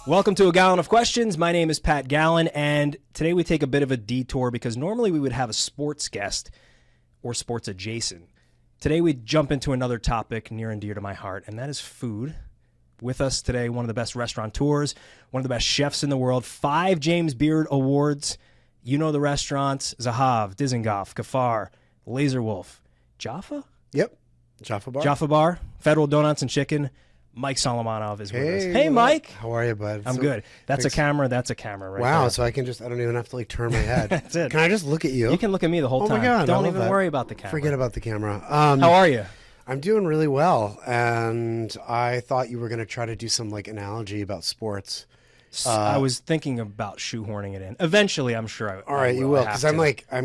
Welcome to A Gallen of Questions. My name is Pat Gallen, and today we take a bit of a detour because normally we would have a sports guest or sports adjacent. Today we jump into another topic near and dear to my heart, and that is food. With us today, one of the best restaurateurs, one of the best chefs in the world, 5 James Beard Awards. You know the restaurants: Zahav, Dizengoff, Gafar, Laser Wolf, Jaffa? Yep. Jaffa Bar. Jaffa Bar, Federal Donuts and Chicken. Mike Solomonov is with us. Hey, Mike. How are you, bud? I'm good. That's a camera. That's a camera right wow, there. so I can just, I don't even have to like turn my head. That's it. Can I just look at you? You can look at me the whole time. Oh my God, Don't even worry about the camera. Forget about the camera. How are you? I'm doing really well, and I thought you were going to try to do some like analogy about sports. I was thinking about shoehorning it in. Eventually, I'm sure I will. All right, you will, because I'm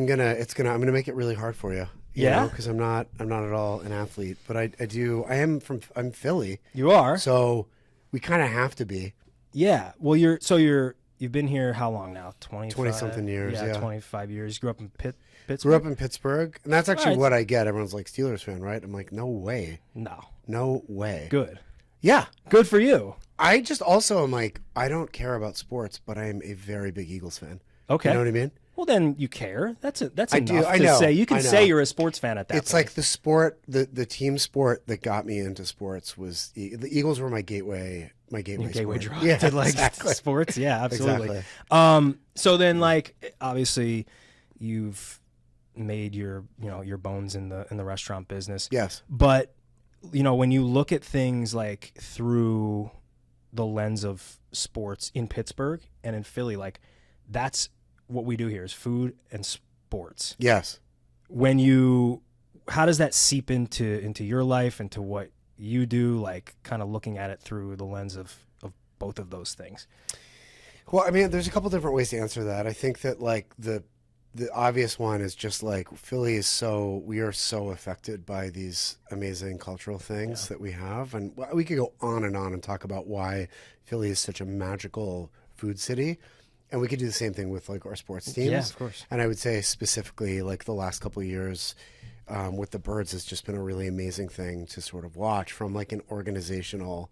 gonna make it really hard for you. Yeah, because I'm not at all an athlete, but I'm Philly. You are. So we kind of have to be. Yeah. Well, you've been here how long now? 20-something years. Yeah, 25 years. You grew up in Pittsburgh? Grew up in Pittsburgh, and that's actually what I get. Everyone's like, Steelers fan, right? I'm like, no way. No way. Good. Yeah. Good for you. I just also am like, I don't care about sports, but I am a very big Eagles fan. Okay. You know what I mean? Well, then you care. That's enough I to know. say. You can say you're a sports fan at that point. It's like the sport, the team sport that got me into sports was the Eagles were my gateway drug. Yeah, to like exactly. sports. Yeah, absolutely. Exactly. So then, like, obviously, you've made your bones in the restaurant business. Yes. But when you look at things like through the lens of sports in Pittsburgh and in Philly, like that's what we do here is food and sports. Yes. How does that seep into your life, into what you do, like kind of looking at it through the lens of both of those things? Well, I mean, there's a couple different ways to answer that. I think that like the obvious one is just like Philly we are so affected by these amazing cultural things that we have. And we could go on and talk about why Philly is such a magical food city. And we could do the same thing with like our sports teams. Yeah, of course. And I would say specifically like the last couple of years with the Birds has just been a really amazing thing to sort of watch from like an organizational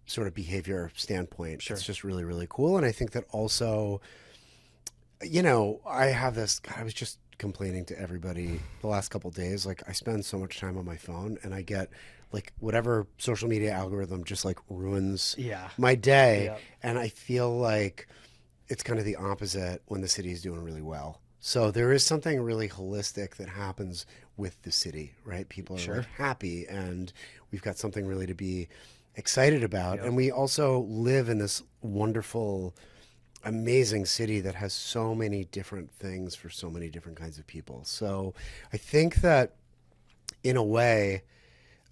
sort of behavior standpoint. Sure. It's just really, really cool. And I think that also, I was just complaining to everybody the last couple of days. Like I spend so much time on my phone and I get like whatever social media algorithm just like ruins my day. Yeah. And I feel like it's kind of the opposite when the city is doing really well. So there is something really holistic that happens with the city, right? People are like happy and we've got something really to be excited about. Yep. And we also live in this wonderful, amazing city that has so many different things for so many different kinds of people. So I think that in a way,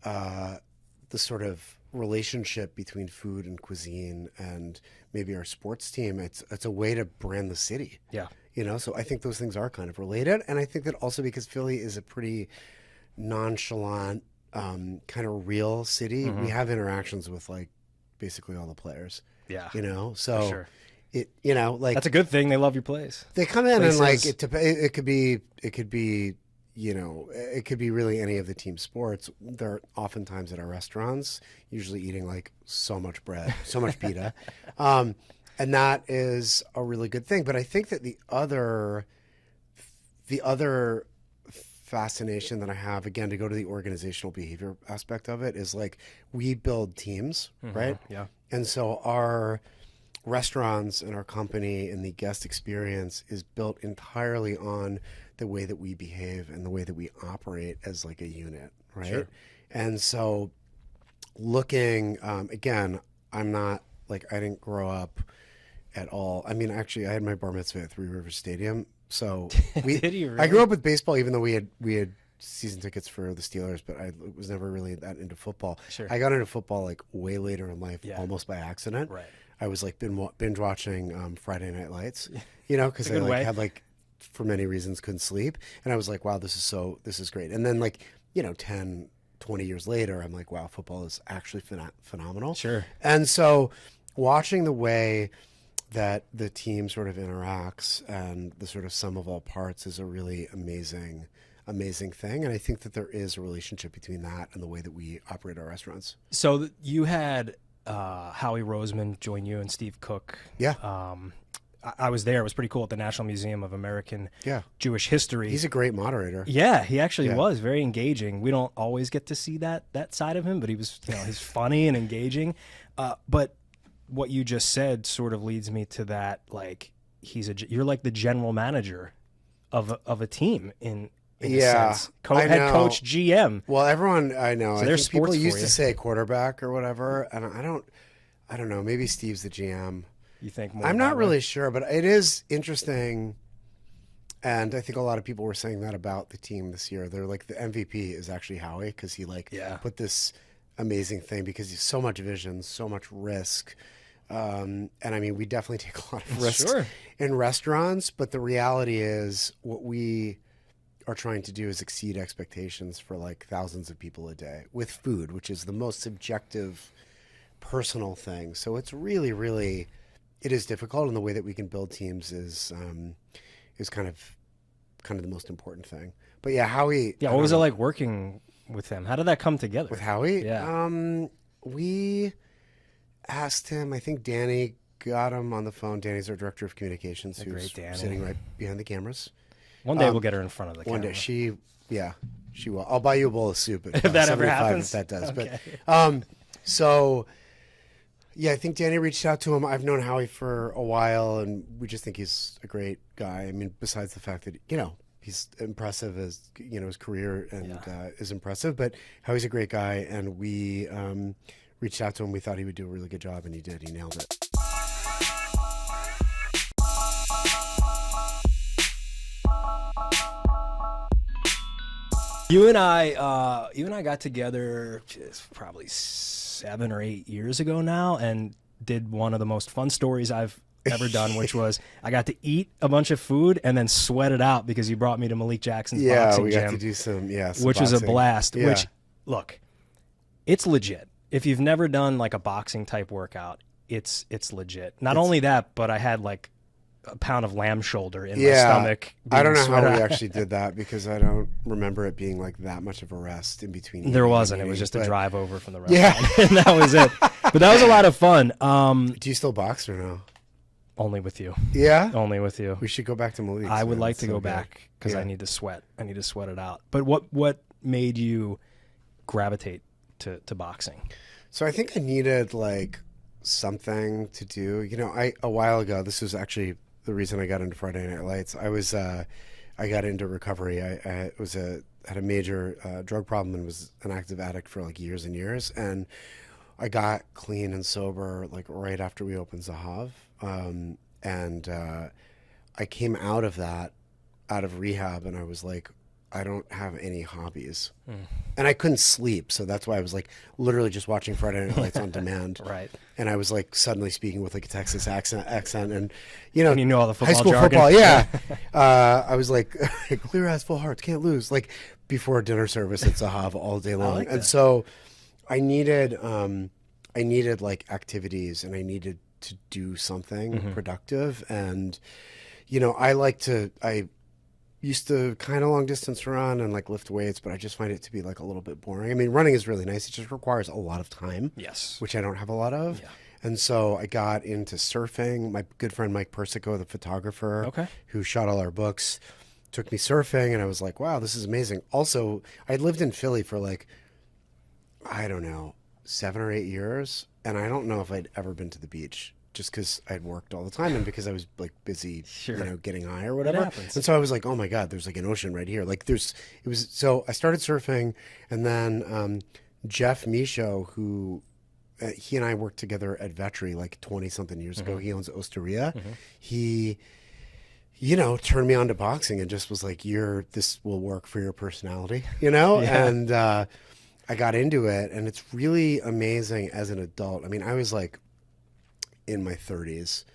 the sort of relationship between food and cuisine and maybe our sports team, it's a way to brand the city. Yeah. So I think those things are kind of related. And I think that also because Philly is a pretty nonchalant, kind of real city, we have interactions with like basically all the players. Yeah. So for sure. Like that's a good thing. They love your place. They come in and like it could be it could be really any of the team sports. They're oftentimes at our restaurants, usually eating like so much bread, so much pita. And that is a really good thing. But I think that the other fascination that I have, again, to go to the organizational behavior aspect of it, is like we build teams, right? Yeah. And so our restaurants and our company and the guest experience is built entirely on the way that we behave and the way that we operate as like a unit, right? Sure. And so looking, again, I'm not like, I didn't grow up at all. I mean, actually I had my bar mitzvah at Three Rivers Stadium. So Did you really? I grew up with baseball, even though we had season tickets for the Steelers, but I was never really that into football. Sure. I got into football like way later in life, almost by accident. Right. I was like binge watching Friday Night Lights, because I like had like for many reasons couldn't sleep, and I was like, wow, this is great. And then like 10, 20 years later, I'm like, wow, football is actually phenomenal. Sure. And so watching the way that the team sort of interacts and the sort of sum of all parts is a really amazing thing. And I think that there is a relationship between that and the way that we operate our restaurants. So you had Howie Roseman join you and Steve Cook. Yeah. I was there. It was pretty cool at the National Museum of American Yeah. Jewish History. He's a great moderator. Yeah, he actually Yeah. was very engaging. We don't always get to see that side of him, but he was, he's funny and engaging. But what you just said sort of leads me to that, like, you're like the general manager of a team in a sense. Head coach, GM. Well, everyone I know. So I there's think people sports for used you. to say quarterback or whatever, and I don't know. Maybe Steve's the GM. You think more? I'm that not way? really sure, but it is interesting. And I think a lot of people were saying that about the team this year. They're like, the MVP is actually Howie, because he put this amazing thing, because he's so much vision, so much risk. And I mean, we definitely take a lot of risks in restaurants, but the reality is what we are trying to do is exceed expectations for like thousands of people a day with food, which is the most subjective, personal thing. So it's really, really, it is difficult, and the way that we can build teams is kind of the most important thing. But yeah, Howie. Yeah, what was it like working with him? How did that come together? With Howie? Yeah. We asked him, I think Danny got him on the phone. Danny's our director of communications, who's sitting right behind the cameras. One day we'll get her in front of the camera. One day. She will. I'll buy you a bowl of soup if that ever happens. If that does. Okay. But so yeah, I think Danny reached out to him. I've known Howie for a while, and we just think he's a great guy. I mean, besides the fact that he's impressive, as his career and is impressive, but Howie's a great guy, and we reached out to him. We thought he would do a really good job, and he did. He nailed it. You and I got together probably 7 or 8 years ago now, and did one of the most fun stories I've ever done, which was I got to eat a bunch of food and then sweat it out because you brought me to Malik Jackson's boxing we gym. got to do some which was a blast. Yeah. Which, look, it's legit. If you've never done like a boxing type workout, it's legit. Not only that, but I had like a pound of lamb shoulder in my stomach. I don't know how we actually did that, because I don't remember it being like that much of a rest in between. There wasn't. It was just a drive over from the restaurant. Yeah. And that was it. But that was a lot of fun. Do you still box or no? Only with you. Yeah? Only with you. We should go back to Malik's. I would like to go back, because I need to sweat. I need to sweat it out. But what made you gravitate to boxing? So I think I needed like something to do. A while ago, this was actually the reason I got into Friday Night Lights. I got into recovery. I had a major drug problem and was an active addict for like years and years. And I got clean and sober like right after we opened Zahav. And I came out of rehab, and I was like, I don't have any hobbies. And I couldn't sleep, so that's why I was like literally just watching Friday Night Lights on demand. Right. And I was like suddenly speaking with like a Texas accent, and And you know all the football high school jargon. football, yeah. I was like, clear ass, full hearts, can't lose. Like before dinner service at Zahav all day long. like And that. so I needed like activities, and I needed to do something productive. And I used to kind of long distance run and like lift weights, but I just find it to be like a little bit boring. I mean, running is really nice. It just requires a lot of time. Yes. Which I don't have a lot of. Yeah. And so I got into surfing. My good friend Mike Persico, the photographer who shot all our books, took me surfing, and I was like, wow, this is amazing. Also, I'd lived in Philly for like, I don't know, 7 or 8 years, and I don't know if I'd ever been to the beach, just because I'd worked all the time and because I was like busy, getting high or whatever. And so I was like, oh my God, there's like an ocean right here. Like so I started surfing, and then Jeff Michaud, who he and I worked together at Vetri like 20 something years ago. He owns Osteria. He, turned me on to boxing and just was like, this will work for your personality, and I got into it, and it's really amazing as an adult. I mean, I was like in my 30s,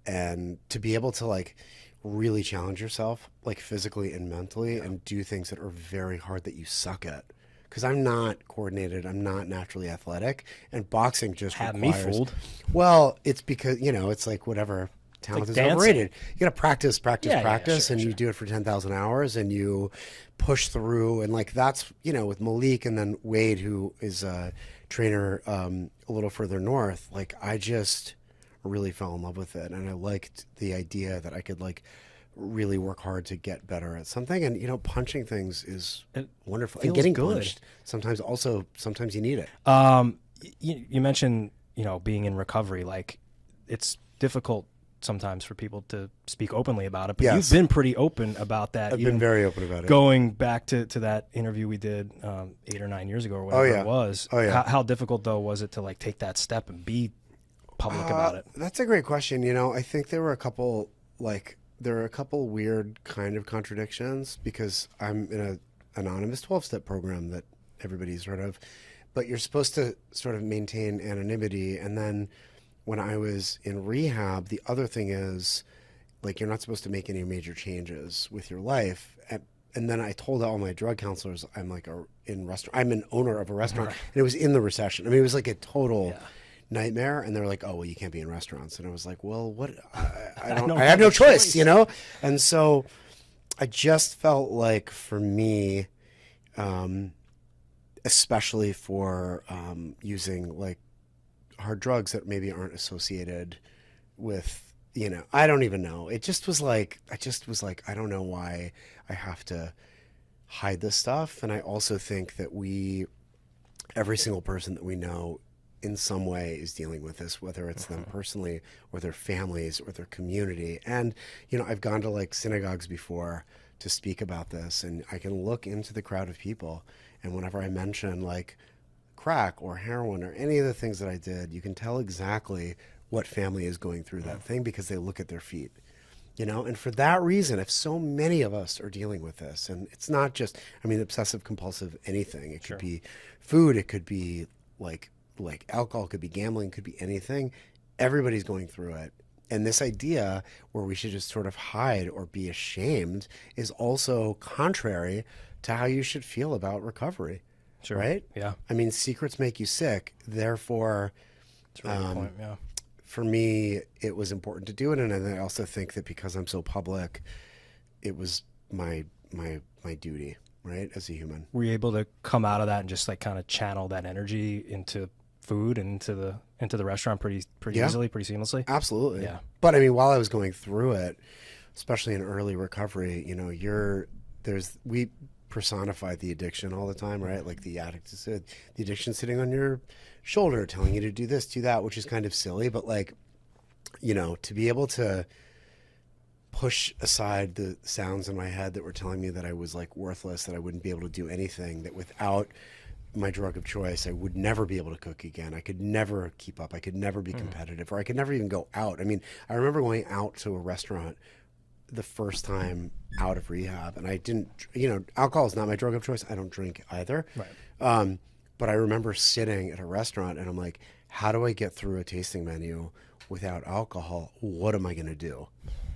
and to be able to like really challenge yourself like physically and mentally and do things that are very hard that you suck at, because I'm not coordinated, I'm not naturally athletic, and boxing just Had requires... me fooled. Well, it's because it's like whatever talent is dancing. overrated. You got to practice, sure, and you do it for 10,000 hours, and you push through. And like that's with Malik and then Wade, who is a trainer a little further north. Like I just really fell in love with it, and I liked the idea that I could like really work hard to get better at something. And punching things is wonderful, and getting good. punched sometimes you need it. You mentioned being in recovery. Like it's difficult sometimes for people to speak openly about it, but Yes. you've been pretty open about that. I've been very open about it. Going back to that interview we did 8 or 9 years ago or whatever it was. Oh, yeah. How difficult though was it to like take that step and be public about it? That's a great question. I think there were a couple weird kind of contradictions because I'm in an anonymous 12-step program that everybody's heard of, but you're supposed to sort of maintain anonymity. And then when I was in rehab, the other thing is like you're not supposed to make any major changes with your life. And then I told all my drug counselors I'm an owner of a restaurant, and it was in the recession. I mean, it was like a total nightmare. And they were like, "Oh, well, you can't be in restaurants." And I was like, "Well, what? I have no choice, And so I just felt like for me, especially for using like hard drugs that maybe aren't associated with, I don't even know. I was like, I don't know why I have to hide this stuff. And I also think that every single person that we know in some way is dealing with this, whether it's them personally or their families or their community. And, I've gone to like synagogues before to speak about this, and I can look into the crowd of people. And whenever I mention like crack or heroin or any of the things that I did, you can tell exactly what family is going through that thing because they look at their feet, and for that reason, if so many of us are dealing with this, and it's not just, obsessive compulsive, anything, it could be food, it could be like alcohol, it could be gambling, it could be anything. Everybody's going through it. And this idea where we should just sort of hide or be ashamed is also contrary to how you should feel about recovery. Sure. Right? Yeah. Secrets make you sick. Therefore, That's a really good point. Yeah. for me, it was important to do it. And I also think that because I'm so public, it was my duty, right, as a human. Were you able to come out of that and just like kind of channel that energy into food and into the restaurant pretty easily, pretty seamlessly? Absolutely. Yeah. But while I was going through it, especially in early recovery, we personify the addiction all the time, right? Like the addiction sitting on your shoulder, telling you to do this, do that, which is kind of silly, but like, to be able to push aside the sounds in my head that were telling me that I was like worthless, that I wouldn't be able to do anything, that without my drug of choice, I would never be able to cook again. I could never keep up. I could never be competitive, or I could never even go out. I remember going out to a restaurant the first time out of rehab, and I didn't, alcohol is not my drug of choice. I don't drink either. Right. But I remember sitting at a restaurant and I'm like, how do I get through a tasting menu without alcohol? What am I going to do?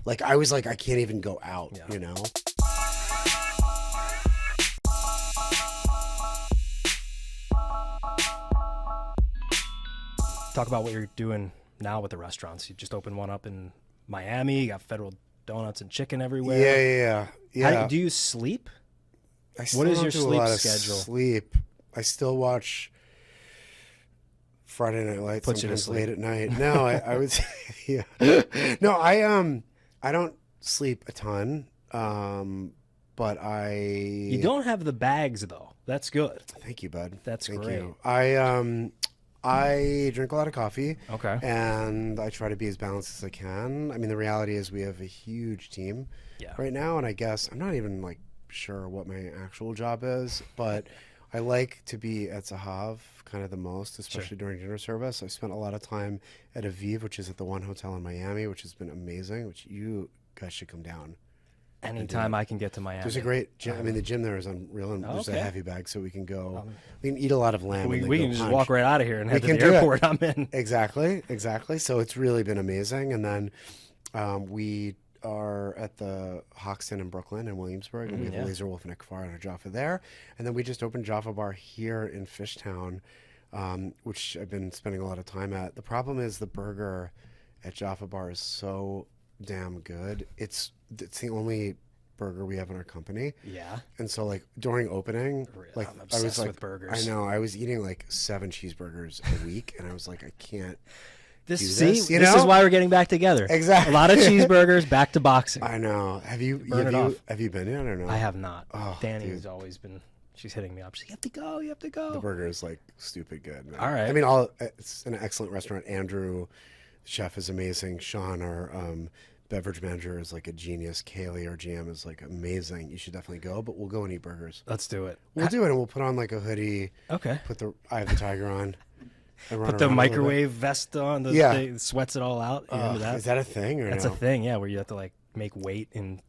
Like, I was like, I can't even go out, Talk about what you're doing now with the restaurants. You just opened one up in Miami. You got Federal Donuts and chicken everywhere. Yeah. Do you sleep? What is your sleep schedule? Sleep. I still watch Friday Night Lights sometimes late at night. No, I would say, yeah. No, I don't sleep a ton, but You don't have the bags though. That's good. Thank you, bud. That's Thank great. You. I drink a lot of coffee. Okay. And I try to be as balanced as I can. The reality is we have a huge team right now, and I guess I'm not even like sure what my actual job is, but I like to be at Zahav kind of the most, especially during dinner service. I spent a lot of time at Aviv, which is at the One Hotel in Miami, which has been amazing, which you guys should come down. Anytime I can get to Miami. There's a great gym. The gym there is unreal, and there's a heavy bag, so we can go. We can eat a lot of lamb. We can just walk right out of here and head to the do airport. I'm in. Exactly. So it's really been amazing. And then we are at the Hoxton in Brooklyn and Williamsburg, and we have Laser Wolf and Ekfar and a Jaffa there. And then we just opened Jaffa Bar here in Fishtown, which I've been spending a lot of time at. The problem is the burger at Jaffa Bar is so damn good. It's the only burger we have in our company. Yeah. And so like during opening, like I'm I obsessed was like, with burgers. I know I was eating like 7 cheeseburgers a week, and I was like, I can't. This this, you this know? is why we're getting back together. Exactly. A lot of cheeseburgers, back to boxing. I know. Have you been yet or no? I have not. Oh, Danny's dude. always been. She's hitting me up. She's like, you have to go. The burger is like stupid good, man. All right. I mean, it's an excellent restaurant. Andrew, the chef, is amazing. Sean, our beverage manager, is like a genius. Kaylee, our GM, is like amazing. You should definitely go, but we'll go and eat burgers. Let's do it. We'll do it, and we'll put on like a hoodie. Okay. Put the Eye of the Tiger on. And run Put the around a little bit. microwave vest on. The Yeah. thing, sweats it all out. You remember that? Is that a thing or That's no? a thing. Yeah, where you have to like make weight in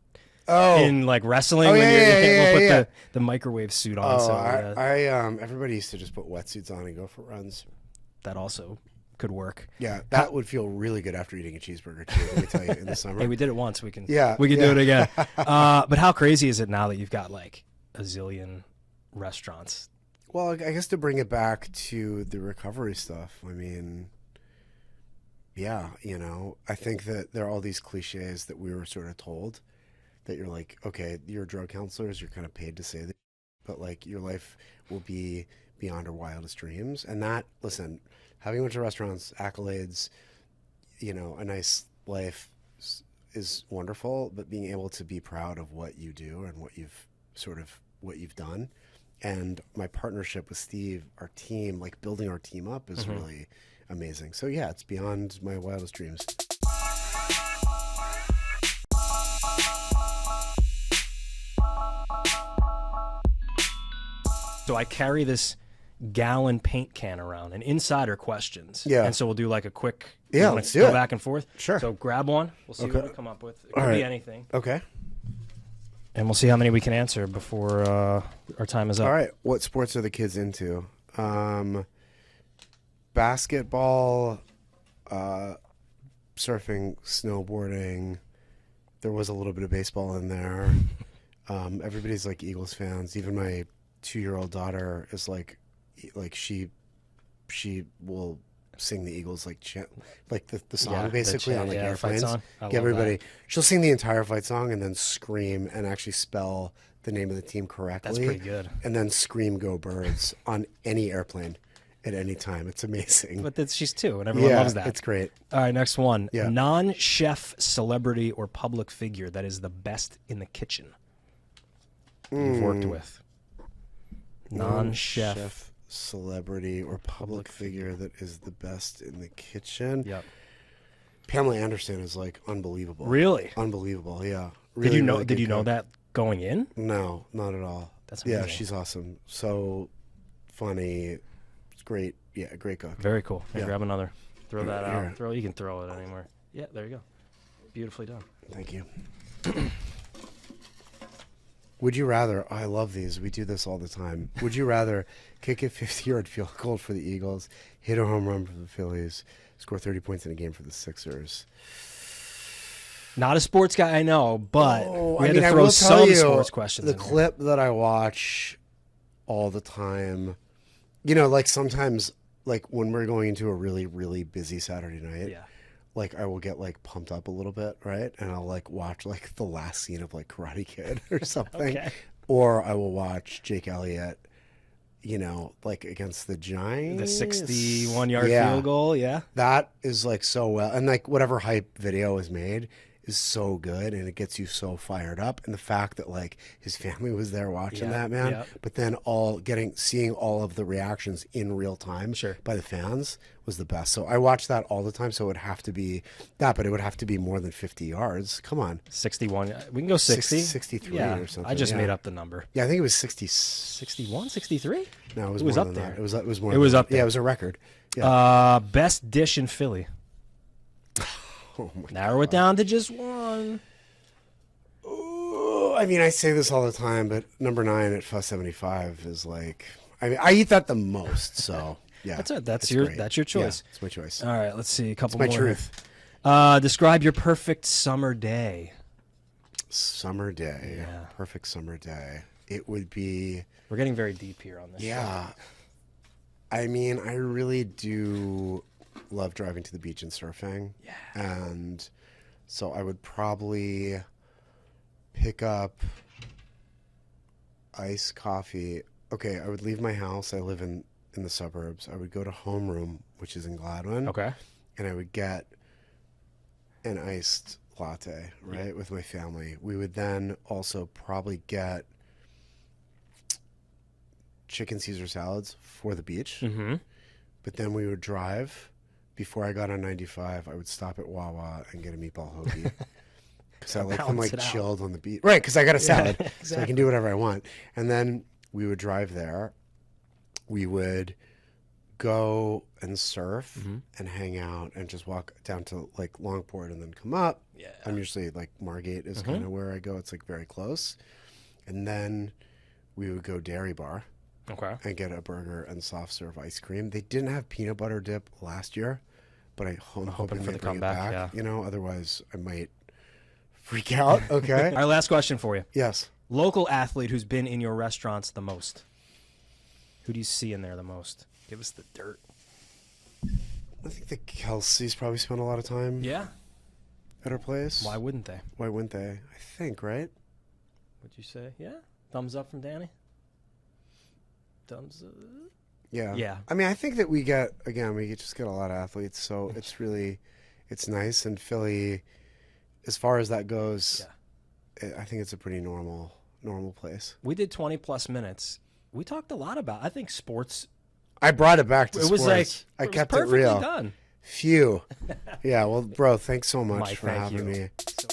Oh, like wrestling. Oh, when yeah, you're, yeah, we'll yeah, put the microwave suit on. oh, So everybody used to just put wetsuits on and go for runs. that also could work. Yeah, that would feel really good after eating a cheeseburger too. Let me tell you, in the summer. Hey, we did it once. We can Yeah, do yeah. it again. But how crazy is it now that you've got like a zillion restaurants? Well, I guess to bring it back to the recovery stuff, I mean, yeah, I think that there are all these cliches that we were sort of told that you're like, okay, you're drug counselors, you're kind of paid to say that, but like your life will be beyond our wildest dreams. And that, listen, having a bunch of restaurants, accolades, a nice life is wonderful, but being able to be proud of what you do and what you've done. And my partnership with Steve, our team, like building our team up is really amazing. So yeah, it's beyond my wildest dreams. So I carry this gallon paint can around, and insider questions. Yeah. And so we'll do like a quick. Yeah, you wanna let's do go it. back and forth. Sure. So grab one. We'll see Okay. what we come up with. It could All be right. anything, Okay. and we'll see how many we can answer before our time is up. All right. What sports are the kids into? Basketball, surfing, snowboarding. There was a little bit of baseball in there. Everybody's like Eagles fans. Even my 2-year-old daughter is like she will sing the Eagles like the song Yeah, basically on like the fight airplanes. song. I love Everybody, that. she'll sing the entire fight song and then scream and actually spell the name of the team correctly. That's pretty good. And then scream "Go Birds" on any airplane at any time. It's amazing. But she's 2, and everyone loves that. It's great. All right, next one. Yeah. Non-chef celebrity or public figure that is the best in the kitchen you've worked with. Non-chef. Celebrity or public figure that is the best in the kitchen. Yep. Pamela Anderson is like unbelievable. Really? Unbelievable. Yeah. Did you know? really Did good you know cook. that going in? No, not at all. That's yeah. amazing. She's awesome. So funny. It's great. Yeah, great cook. Very cool. Hey, Yeah. grab another. Throw that Here. out. You can throw it anywhere. Yeah, there you go. Beautifully done. Thank you. Would you rather? I love these. We do this all the time. Would you rather kick a 50-yard field goal for the Eagles, hit a home run for the Phillies, score 30 points in a game for the Sixers? Not a sports guy, I know, but we had to I throw will tell some you, sports questions. The in here. clip that I watch all the time, like sometimes, like when we're going into a really, really busy Saturday night, Yeah. like I will get like pumped up a little bit, right? And I'll like watch like the last scene of like Karate Kid or something. Okay. Or I will watch Jake Elliott, like against the Giants. The 61-yard Yeah. field goal, yeah. That is like so well, and like whatever hype video is made is so good, and it gets you so fired up. And the fact that like his family was there watching Yeah, that, man, yeah. but then seeing all of the reactions in real time Sure. by the fans was the best. So I watch that all the time. So it would have to be that, but it would have to be more than 50 yards. Come on, 61. We can go 60. 63 yeah. or something. I just yeah. made up the number. Yeah, I think it was 60. 61, 63? No, it was, It was more up than there. that. It was more. It was than up that. Yeah, there. it was a record. Yeah. Best dish in Philly. Oh my Narrow it down to just one. Oh, I mean, I say this all the time, but number 9 at Fuss 75 is like, I mean, I eat that the most. So yeah, That's it. That's it's your great. that's your choice. Yeah, it's my choice. All right, let's see a couple my more. truth. Describe your perfect summer day. Summer day, Yeah. perfect summer day. It would be, We're getting very deep here on this. yeah. I mean, I really do love driving to the beach and surfing. Yeah. And So I would probably pick up iced coffee. Okay, I would leave my house. I live in the suburbs. I would go to Homeroom, which is in Gladwin. Okay. And I would get an iced latte, right, with my family. We would then also probably get chicken Caesar salads for the beach. Mm-hmm. But then we would drive. Before I got on 95, I would stop at Wawa and get a meatball hoagie. Because I like them like chilled on the beach. Right, because I got a salad, exactly. so I can do whatever I want. And then we would drive there. We would go and surf and hang out and just walk down to like Longport and then come up. Yeah. I'm usually like Margate is kind of where I go. It's like very close. And then we would go Dairy Bar. Okay. And get a burger and soft serve ice cream. They didn't have peanut butter dip last year, but I'm hoping for they the bring comeback. it back. Yeah. You know, otherwise I might freak out. Okay. All right, last question for you. Yes. Local athlete who's been in your restaurants the most. Who do you see in there the most? Give us the dirt. I think the Kelseys probably spend a lot of time Yeah. at our place. Why wouldn't they? Why wouldn't they? I think, right? What'd you say? Yeah. Thumbs up from Danny. Thumbs up. Yeah. Yeah. I mean, I think that we just get a lot of athletes, so it's nice. And Philly, as far as that goes, I think it's a pretty normal place. We did 20 plus minutes. We talked a lot about, I think, sports. I brought it back to It sports. was like, I kept it perfectly real. done. Phew. Yeah, well, bro, thanks so much Mike, for thank having you. me. So